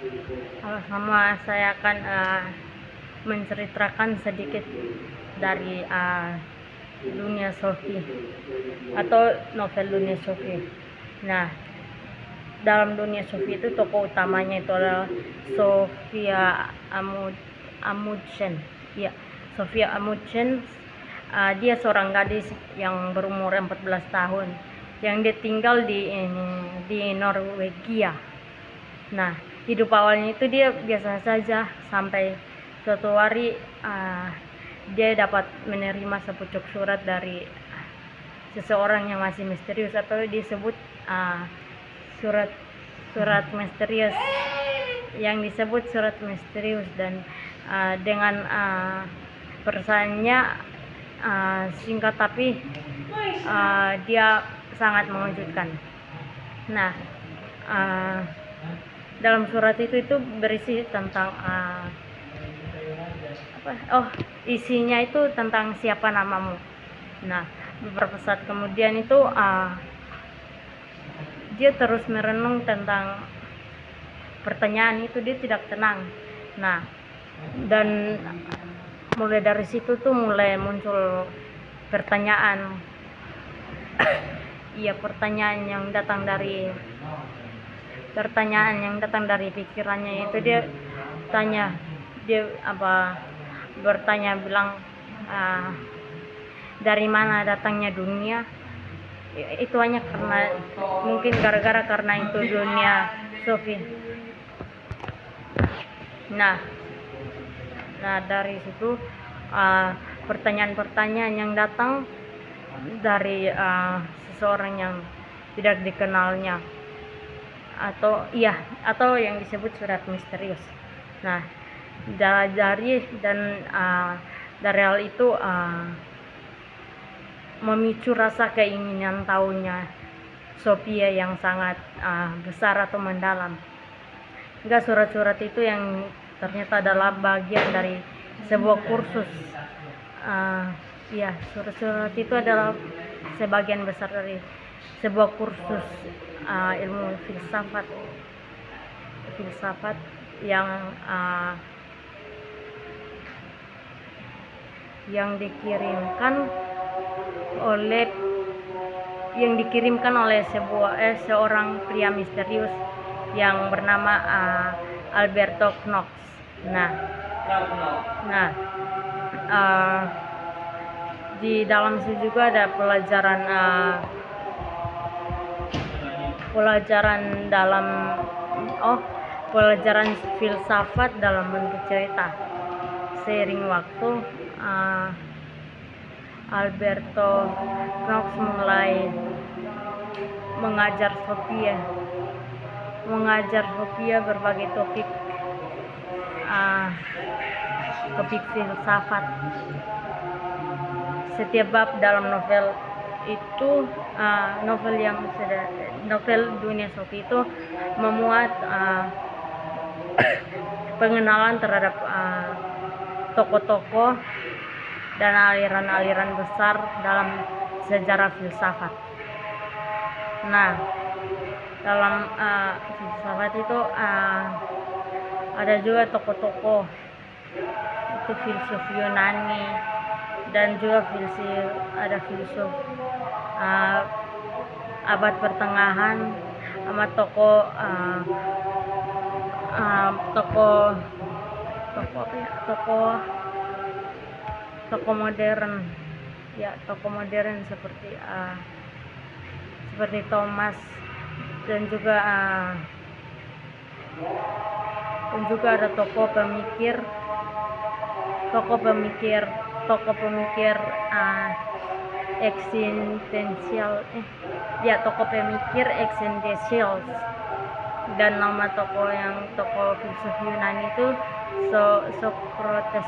Halo semua, saya akan menceritakan sedikit dari dunia Sophie atau novel dunia Sophie. Nah, dalam dunia Sophie itu tokoh utamanya itu adalah Sophia Amundsen. Ya, Sophia Amundsen. Dia seorang gadis yang berumur 14 tahun yang dia tinggal di Norwegia. Nah, hidup awalnya itu dia biasa saja sampai suatu hari dia dapat menerima sepucuk surat dari seseorang yang masih misterius, atau disebut surat surat misterius, yang disebut surat misterius. Dan dengan pesannya singkat tapi dia sangat mengejutkan. Nah, dalam surat itu berisi tentang isinya itu tentang siapa namamu. Nah, beberapa saat kemudian itu dia terus merenung tentang pertanyaan itu, dia tidak tenang. Nah, dan mulai dari situ tuh mulai muncul pertanyaan. Iya, pertanyaan yang datang dari pikirannya itu. Dia bertanya bilang, dari mana datangnya dunia. Itu hanya mungkin karena itu dunia Sophie. Nah, dari situ pertanyaan-pertanyaan yang datang dari seseorang yang tidak dikenalnya, atau yang disebut surat misterius. Nah, dari hal itu memicu rasa keinginan tahunya Sophia yang sangat besar atau mendalam. Enggak, surat-surat itu yang ternyata adalah bagian dari sebuah kursus. Surat-surat itu adalah sebagian besar dari sebuah kursus ilmu filsafat yang dikirimkan oleh seorang pria misterius yang bernama Alberto Knox. Di dalam situ juga ada pelajaran filsafat dalam bentuk cerita. Seiring waktu, Alberto Knox mulai mengajar Sophia berbagai topik filsafat. Setiap bab dalam novel dunia Sophie itu memuat pengenalan terhadap tokoh-tokoh dan aliran-aliran besar dalam sejarah filsafat. Nah, dalam filsafat itu ada juga tokoh-tokoh itu filsuf Yunani, dan juga ada filsuf abad pertengahan, sama tokoh modern seperti Thomas, dan juga ada tokoh pemikir eksistensial. Dan nama tokoh filsuf Yunani itu Socrates,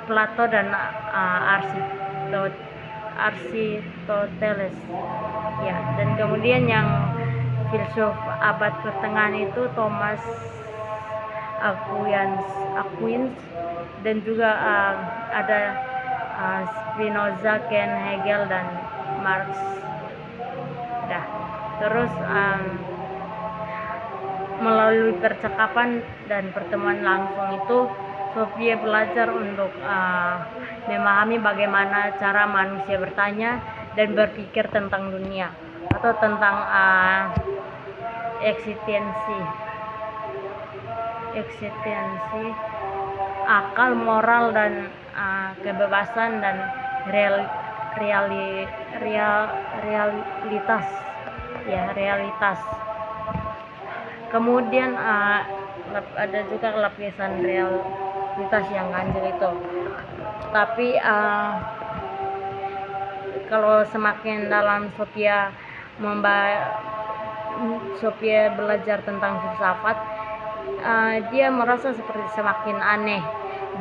Plato, dan Aristoteles. Ya, dan kemudian yang filsuf abad pertengahan itu Thomas Aquinas, dan juga ada Spinoza, Kant, Hegel, dan Marx. Nah, terus melalui percakapan dan pertemuan langsung itu Sophia belajar untuk memahami bagaimana cara manusia bertanya dan berpikir tentang dunia atau tentang eksistensi, akal, moral, dan kebebasan dan realitas. Kemudian ada juga lapisan realitas yang ganjil itu. Tapi kalau semakin dalam Sophia belajar tentang filsafat, dia merasa seperti semakin aneh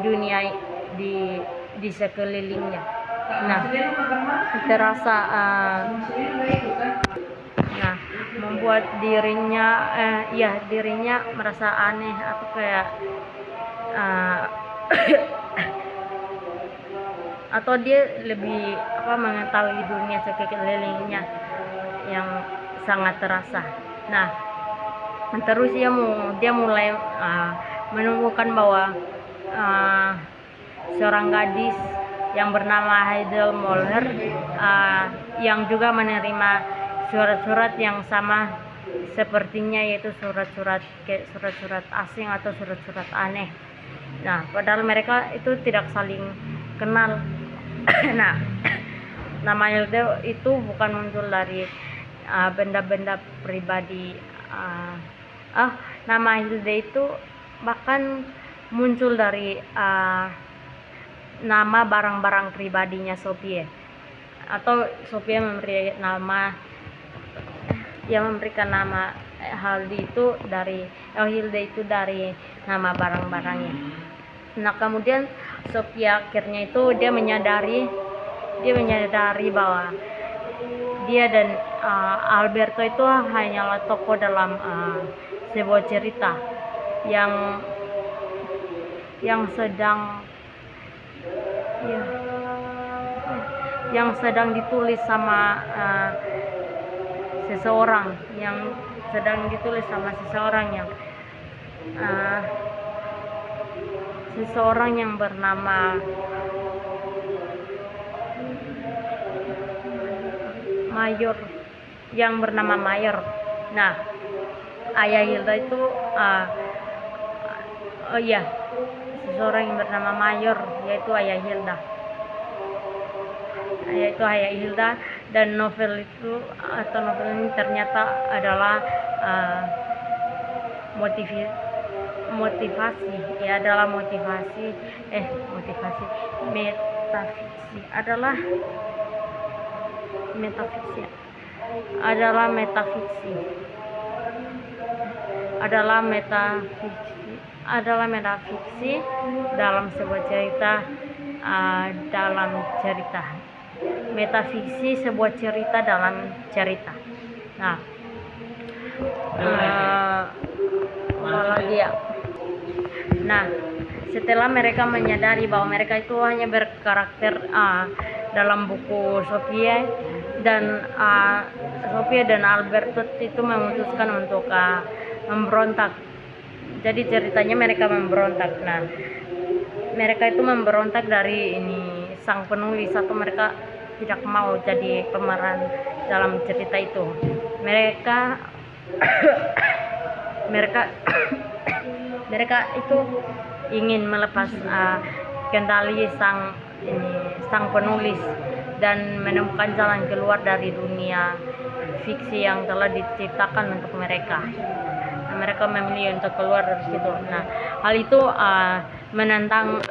dunia di sekelilingnya. Nah, terasa membuat dirinya merasa aneh atau kayak atau dia lebih mengetahui dunia sekelilingnya yang sangat terasa. Nah, terus dia mulai menemukan bahwa seorang gadis yang bernama Heidel Moller yang juga menerima surat-surat yang sama sepertinya, yaitu surat-surat asing atau surat-surat aneh. Nah, padahal mereka itu tidak saling kenal. Nah, nama Hilda itu bukan muncul dari benda-benda pribadi. Nama Hilda itu bahkan muncul dari nama barang-barang pribadinya Sophia, atau Sophia memberikan nama Hilda itu dari nama barang-barangnya. Nah, kemudian Sophia akhirnya itu dia menyadari bahwa dia dan Alberto itu hanyalah tokoh dalam sebuah cerita yang sedang ditulis sama seseorang yang bernama Mayor. Nah, ayah Hilda itu seseorang yang bernama Mayor, yaitu ayah Hilda. Dan novel ini ternyata adalah metafiksi dalam sebuah cerita metafiksi sebuah cerita dalam cerita. Nah, setelah mereka menyadari bahwa mereka itu hanya berkarakter dalam buku Sophia dan Alberto itu memutuskan untuk memberontak. Jadi ceritanya mereka memberontak. Nah, mereka itu memberontak dari sang penulis, atau mereka tidak mau jadi pemeran dalam cerita itu. Mereka itu ingin melepas kendali sang penulis dan menemukan jalan keluar dari dunia fiksi yang telah diciptakan untuk mereka. Mereka memilih untuk keluar dari situ. Nah, hal itu menentang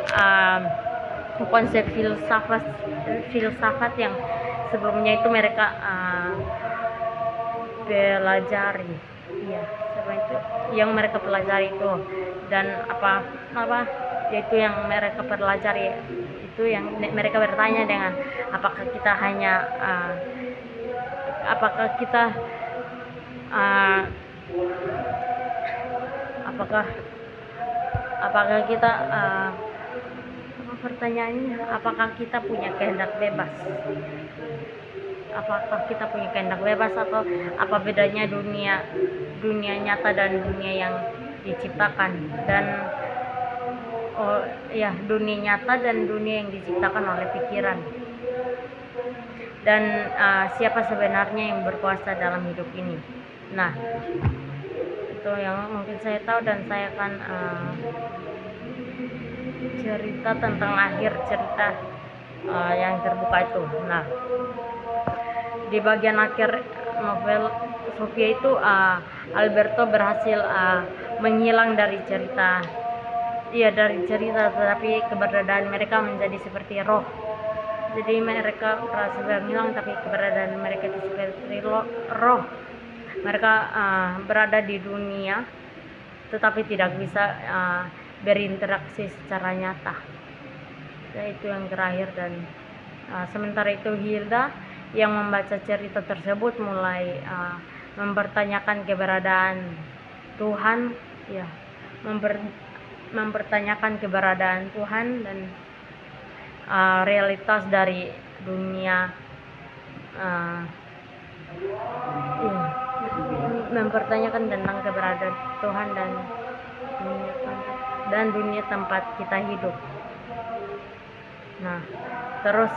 konsep filsafat yang sebelumnya itu mereka pelajari. Yang mereka pelajari itu, dan yaitu yang mereka pelajari itu yang mereka bertanya dengan apakah kita apakah kita punya kehendak bebas, apakah kita punya kehendak bebas atau apa bedanya dunia nyata dan dunia yang diciptakan. Dan oh ya, dunia nyata dan dunia yang diciptakan oleh pikiran. Dan siapa sebenarnya yang berkuasa dalam hidup ini. Nah, itu yang mungkin saya tahu, dan saya akan cerita tentang akhir cerita yang terbuka itu. Nah, di bagian akhir novel Sofia itu Alberto berhasil menghilang dari cerita, tetapi keberadaan mereka menjadi seperti roh. Jadi mereka merasa menghilang, tapi keberadaan mereka itu seperti roh. Mereka berada di dunia, tetapi tidak bisa berinteraksi secara nyata. Itu yang terakhir. Dan sementara itu Hilda yang membaca cerita tersebut mulai mempertanyakan keberadaan Tuhan, ya, mempertanyakan keberadaan Tuhan dan realitas dari dunia, mempertanyakan tentang keberadaan Tuhan dan dunia tempat kita hidup. Nah, terus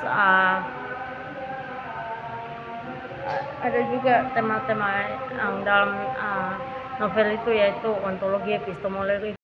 ada juga tema-tema dalam novel itu, yaitu ontologi, epistemologi,